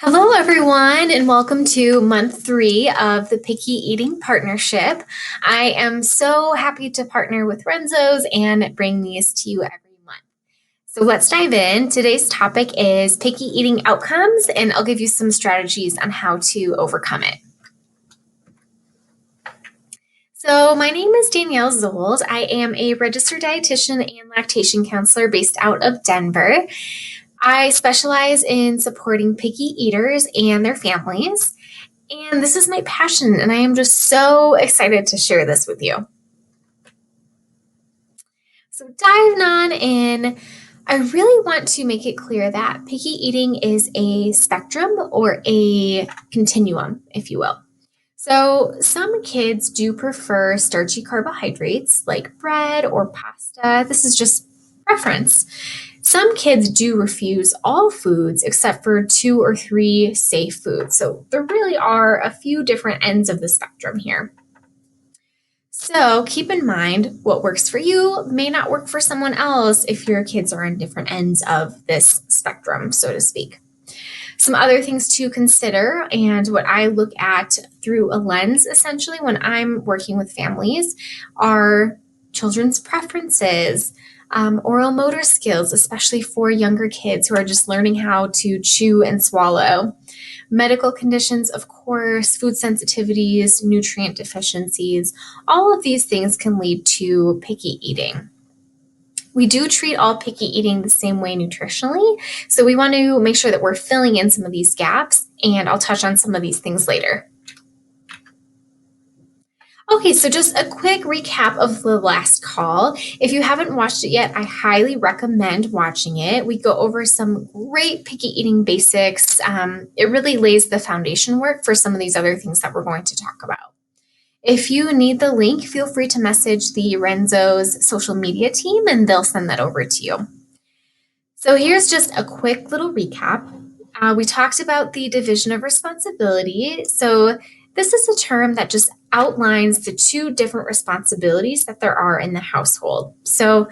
Hello, everyone, and welcome to month 3 of the Picky Eating Partnership. I am so happy to partner with Renzo's and bring these to you every month. So let's dive in. Today's topic is picky eating outcomes, and I'll give you some strategies on how to overcome it. So my name is Danielle Zold. I am a registered dietitian and lactation counselor based out of Denver. I specialize in supporting picky eaters and their families, and this is my passion, and I am just so excited to share this with you. So diving on in, I really want to make it clear that picky eating is a spectrum or a continuum, if you will. So some kids do prefer starchy carbohydrates like bread or pasta. This is just preference. Some kids do refuse all foods except for 2 or 3 safe foods. So there really are a few different ends of the spectrum here. So keep in mind what works for you may not work for someone else if your kids are on different ends of this spectrum, so to speak. Some other things to consider, and what I look at through a lens essentially when I'm working with families, are children's preferences, oral motor skills, especially for younger kids who are just learning how to chew and swallow, medical conditions, of course, food sensitivities, nutrient deficiencies. All of these things can lead to picky eating. We do treat all picky eating the same way nutritionally, so we want to make sure that we're filling in some of these gaps, and I'll touch on some of these things later. Okay, so just a quick recap of the last call. If you haven't watched it yet, I highly recommend watching it. We go over some great picky eating basics. It really lays the foundation work for some of these other things that we're going to talk about. If you need the link, feel free to message the Renzo's social media team and they'll send that over to you. So here's just a quick little recap. We talked about the division of responsibility. So this is a term that just outlines the 2 different responsibilities that there are in the household. So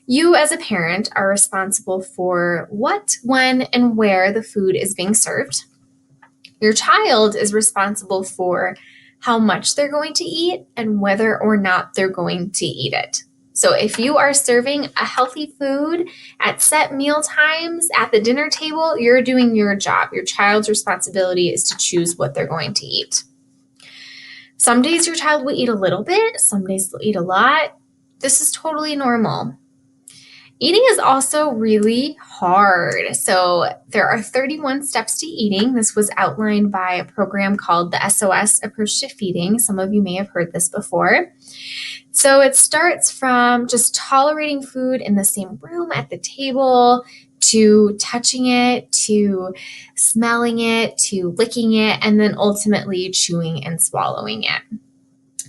you as a parent are responsible for what, when, and where the food is being served. Your child is responsible for how much they're going to eat and whether or not they're going to eat it. So if you are serving a healthy food at set meal times at the dinner table, you're doing your job. Your child's responsibility is to choose what they're going to eat. Some days your child will eat a little bit, some days they'll eat a lot. This is totally normal. Eating is also really hard. So there are 31 steps to eating. This was outlined by a program called the SOS Approach to Feeding. Some of you may have heard this before. So it starts from just tolerating food in the same room at the table, to touching it, to smelling it, to licking it, and then ultimately chewing and swallowing it.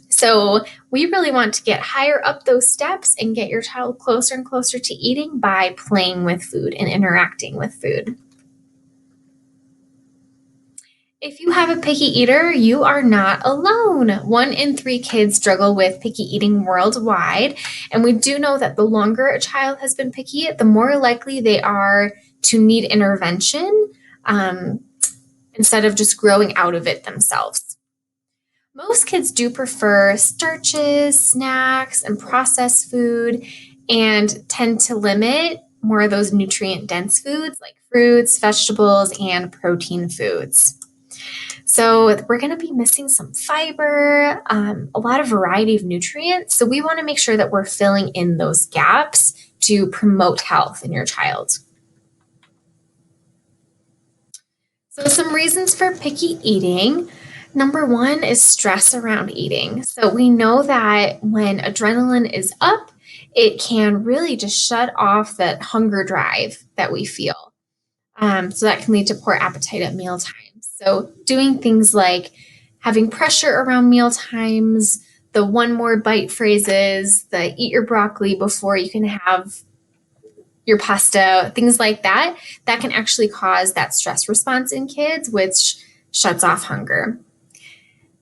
So we really want to get higher up those steps and get your child closer and closer to eating by playing with food and interacting with food. If you have a picky eater, you are not alone. 1 in 3 kids struggle with picky eating worldwide, and we do know that the longer a child has been picky, the more likely they are to need intervention instead of just growing out of it themselves. Most kids do prefer starches, snacks, and processed food, and tend to limit more of those nutrient-dense foods like fruits, vegetables, and protein foods. So we're going to be missing some fiber, a lot of variety of nutrients. So we want to make sure that we're filling in those gaps to promote health in your child. So some reasons for picky eating. Number 1 is stress around eating. So we know that when adrenaline is up, it can really just shut off that hunger drive that we feel. So that can lead to poor appetite at meal times. So doing things like having pressure around meal times, the 1 more bite phrases, the eat your broccoli before you can have your pasta, things like that, that can actually cause that stress response in kids, which shuts off hunger.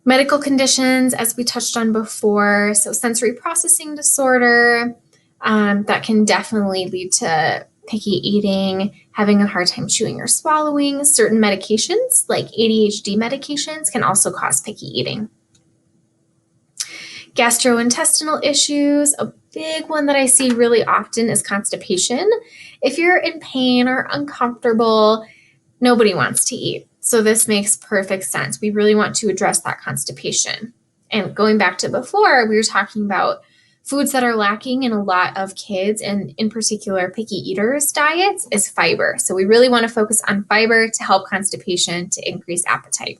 Medical conditions, as we touched on before, so sensory processing disorder, that can definitely lead to picky eating, having a hard time chewing or swallowing. Certain medications, like ADHD medications, can also cause picky eating. Gastrointestinal issues, a big one that I see really often is constipation. If you're in pain or uncomfortable, nobody wants to eat. So this makes perfect sense. We really want to address that constipation. And going back to before, we were talking about foods that are lacking in a lot of kids, and in particular picky eaters' diets, is fiber. So we really want to focus on fiber to help constipation, to increase appetite.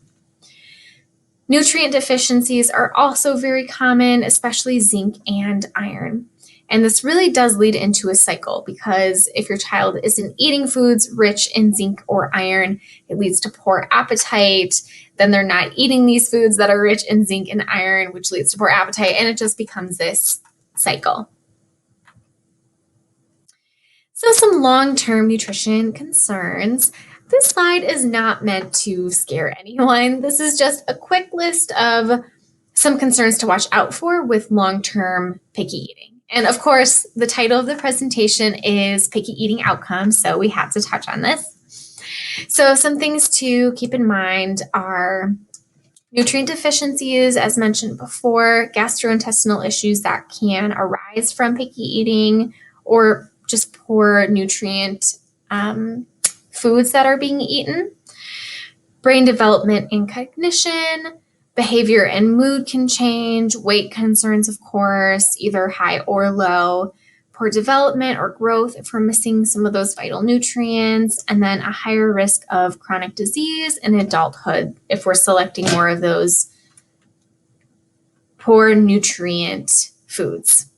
Nutrient deficiencies are also very common, especially zinc and iron. And this really does lead into a cycle, because if your child isn't eating foods rich in zinc or iron, it leads to poor appetite. Then they're not eating these foods that are rich in zinc and iron, which leads to poor appetite. And it just becomes this cycle. So some long-term nutrition concerns. This slide is not meant to scare anyone. This is just a quick list of some concerns to watch out for with long-term picky eating. And of course, the title of the presentation is Picky Eating Outcomes, so we have to touch on this. So some things to keep in mind are nutrient deficiencies, as mentioned before, gastrointestinal issues that can arise from picky eating, or just poor nutrient foods that are being eaten. Brain development and cognition, behavior and mood can change, weight concerns, of course, either high or low, poor development or growth if we're missing some of those vital nutrients, and then a higher risk of chronic disease in adulthood if we're selecting more of those poor nutrient foods.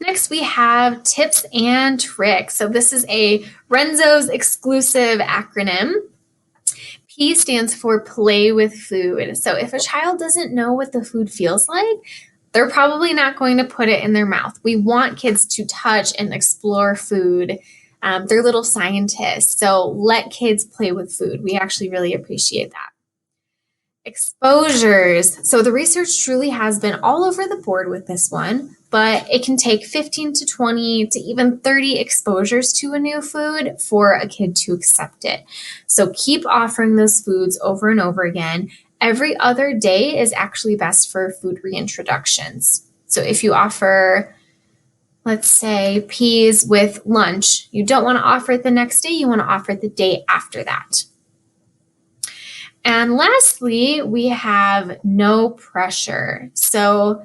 Next, we have tips and tricks. So this is a Renzo's exclusive acronym. P stands for play with food. So if a child doesn't know what the food feels like, they're probably not going to put it in their mouth. We want kids to touch and explore food. They're little scientists, so let kids play with food. We actually really appreciate that. Exposures. So the research truly has been all over the board with this one, but it can take 15 to 20 to even 30 exposures to a new food for a kid to accept it. So keep offering those foods over and over again. Every other day is actually best for food reintroductions. So if you offer, let's say, peas with lunch, you don't want to offer it the next day, you want to offer it the day after that. And lastly, we have no pressure. So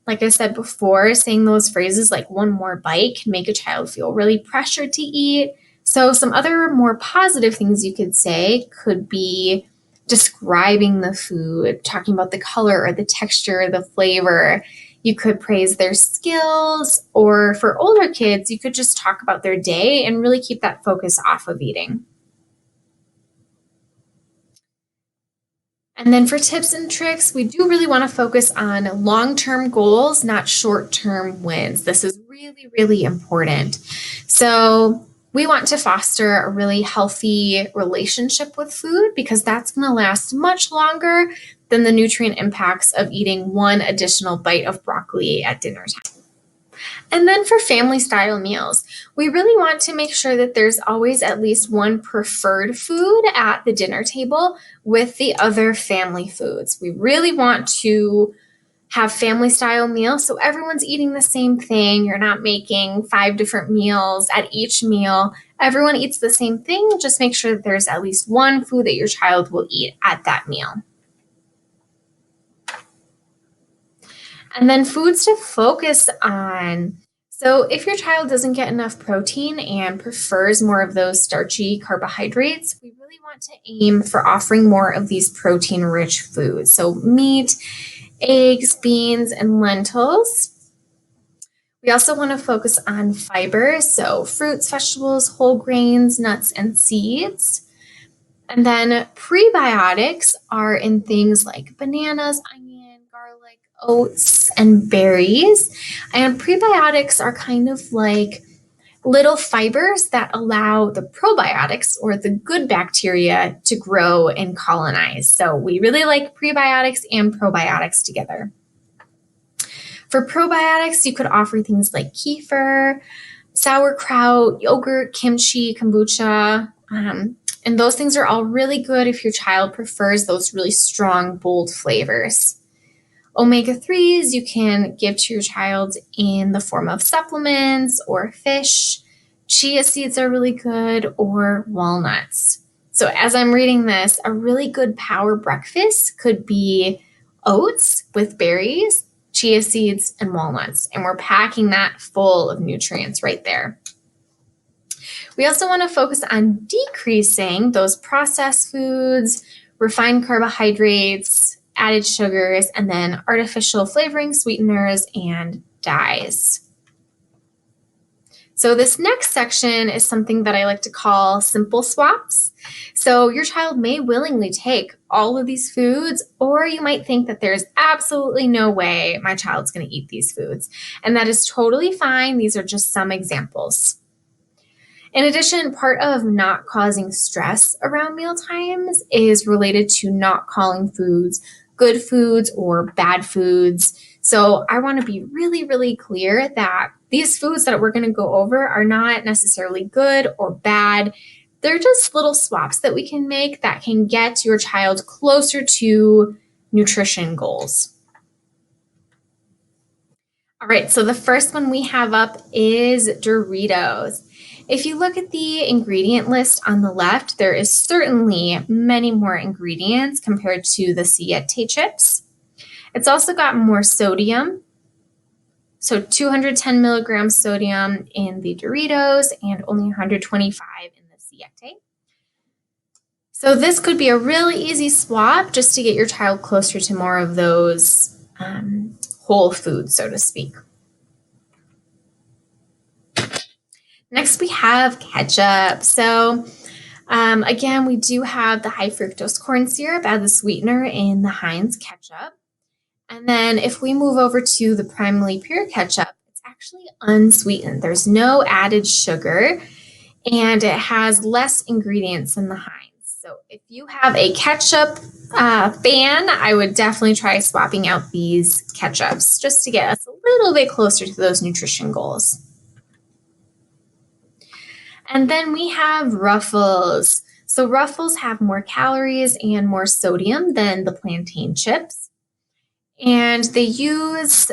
like I said before, saying those phrases like one more bite can make a child feel really pressured to eat. So some other more positive things you could say could be describing the food, talking about the color or the texture, the flavor. You could praise their skills, or for older kids, you could just talk about their day and really keep that focus off of eating. And then for tips and tricks, we do really want to focus on long-term goals, not short-term wins. This is really, really important. So we want to foster a really healthy relationship with food, because that's going to last much longer than the nutrient impacts of eating one additional bite of broccoli at dinner time. And then for family style meals, we really want to make sure that there's always at least one preferred food at the dinner table with the other family foods. We really want to have family style meals so everyone's eating the same thing. You're not making 5 different meals at each meal. Everyone eats the same thing. Just make sure that there's at least one food that your child will eat at that meal. And then foods to focus on. So if your child doesn't get enough protein and prefers more of those starchy carbohydrates, we really want to aim for offering more of these protein-rich foods. So meat, eggs, beans, and lentils. We also want to focus on fiber, so fruits, vegetables, whole grains, nuts, and seeds. And then prebiotics are in things like bananas, onion, garlic, oats, and berries. And prebiotics are kind of like little fibers that allow the probiotics, or the good bacteria, to grow and colonize. So we really like prebiotics and probiotics together. For probiotics, you could offer things like kefir, sauerkraut, yogurt, kimchi, kombucha. And those things are all really good if your child prefers those really strong, bold flavors. Omega-3s you can give to your child in the form of supplements or fish. Chia seeds are really good, or walnuts. So as I'm reading this, a really good power breakfast could be oats with berries, chia seeds, and walnuts. And we're packing that full of nutrients right there. We also want to focus on decreasing those processed foods, refined carbohydrates, added sugars, and then artificial flavoring, sweeteners, and dyes. So this next section is something that I like to call simple swaps. So your child may willingly take all of these foods, or you might think that there's absolutely no way my child's going to eat these foods. And that is totally fine. These are just some examples. In addition, part of not causing stress around meal times is related to not calling foods good foods or bad foods. So I want to be really, really clear that these foods that we're going to go over are not necessarily good or bad. They're just little swaps that we can make that can get your child closer to nutrition goals. All right, so the first one we have up is Doritos. If you look at the ingredient list on the left, there is certainly many more ingredients compared to the Siete chips. It's also got more sodium. So 210 milligrams sodium in the Doritos and only 125 in the Siete. So this could be a really easy swap just to get your child closer to more of those whole foods, so to speak. Next, we have ketchup. So again, we do have the high fructose corn syrup as a sweetener in the Heinz ketchup. And then if we move over to the Primarily Pure ketchup, it's actually unsweetened. There's no added sugar, and it has less ingredients than the Heinz. So if you have a ketchup fan, I would definitely try swapping out these ketchups just to get us a little bit closer to those nutrition goals. And then we have Ruffles. So Ruffles have more calories and more sodium than the plantain chips. And they use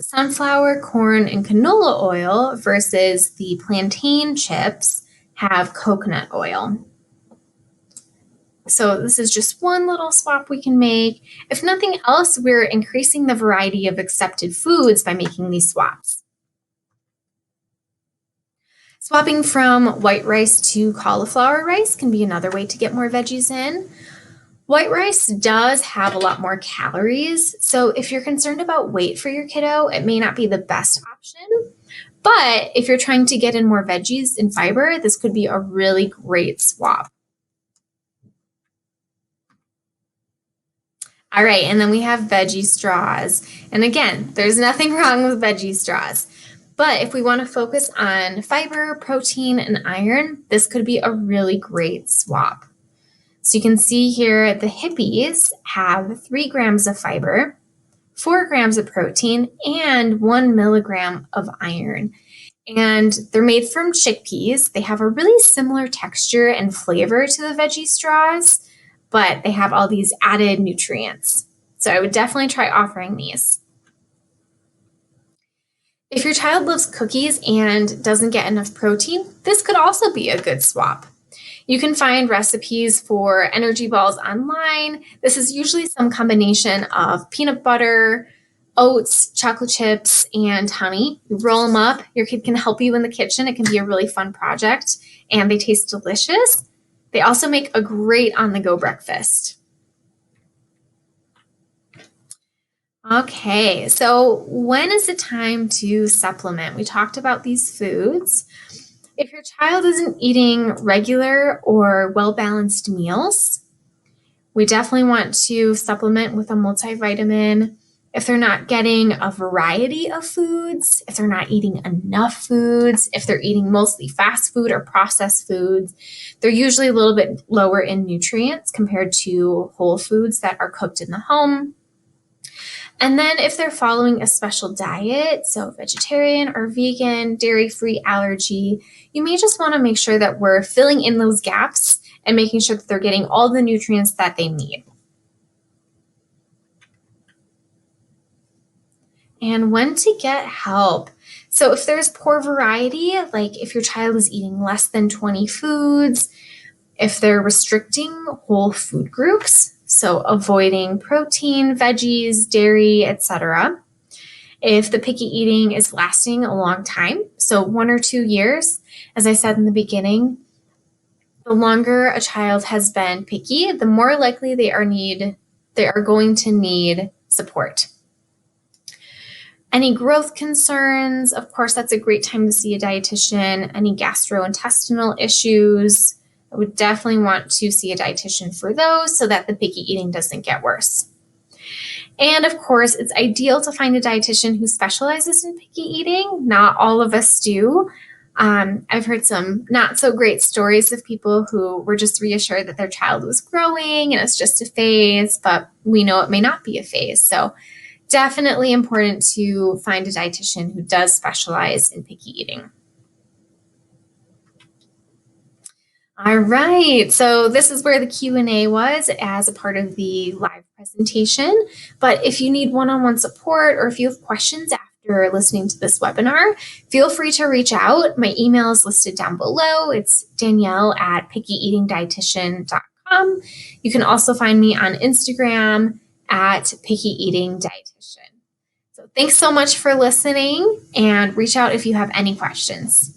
sunflower, corn, and canola oil versus the plantain chips have coconut oil. So this is just one little swap we can make. If nothing else, we're increasing the variety of accepted foods by making these swaps. Swapping from white rice to cauliflower rice can be another way to get more veggies in. White rice does have a lot more calories, so if you're concerned about weight for your kiddo, it may not be the best option. But if you're trying to get in more veggies and fiber, this could be a really great swap. All right, and then we have veggie straws. And again, there's nothing wrong with veggie straws. But if we want to focus on fiber, protein, and iron, this could be a really great swap. So you can see here the Hippies have 3 grams of fiber, 4 grams of protein, and 1 milligram of iron. And they're made from chickpeas. They have a really similar texture and flavor to the veggie straws, but they have all these added nutrients. So I would definitely try offering these. If your child loves cookies and doesn't get enough protein, this could also be a good swap. You can find recipes for energy balls online. This is usually some combination of peanut butter, oats, chocolate chips, and honey. You roll them up. Your kid can help you in the kitchen. It can be a really fun project, and they taste delicious. They also make a great on-the-go breakfast. Okay, so when is it time to supplement? We talked about these foods. If your child isn't eating regular or well-balanced meals, we definitely want to supplement with a multivitamin. If they're not getting a variety of foods, if they're not eating enough foods, if they're eating mostly fast food or processed foods, they're usually a little bit lower in nutrients compared to whole foods that are cooked in the home. And then if they're following a special diet, so vegetarian or vegan, dairy-free, allergy, you may just want to make sure that we're filling in those gaps and making sure that they're getting all the nutrients that they need. And when to get help. So if there's poor variety, like if your child is eating less than 20 foods, if they're restricting whole food groups, so avoiding protein, veggies, dairy, etc. If the picky eating is lasting a long time, so 1 or 2 years, as I said in the beginning, the longer a child has been picky, the more likely they are going to need support. Any growth concerns, of course, that's a great time to see a dietitian. Any gastrointestinal issues, I would definitely want to see a dietitian for those so that the picky eating doesn't get worse. And of course, it's ideal to find a dietitian who specializes in picky eating. Not all of us do. I've heard some not so great stories of people who were just reassured that their child was growing and it's just a phase, but we know it may not be a phase. So definitely important to find a dietitian who does specialize in picky eating. All right, so this is where the Q&A was as a part of the live presentation. But if you need one-on-one support or if you have questions after listening to this webinar, feel free to reach out. My email is listed down below. It's Danielle@pickyeatingdietitian.com. You can also find me on Instagram at Picky Eating Dietitian. So thanks so much for listening, and reach out if you have any questions.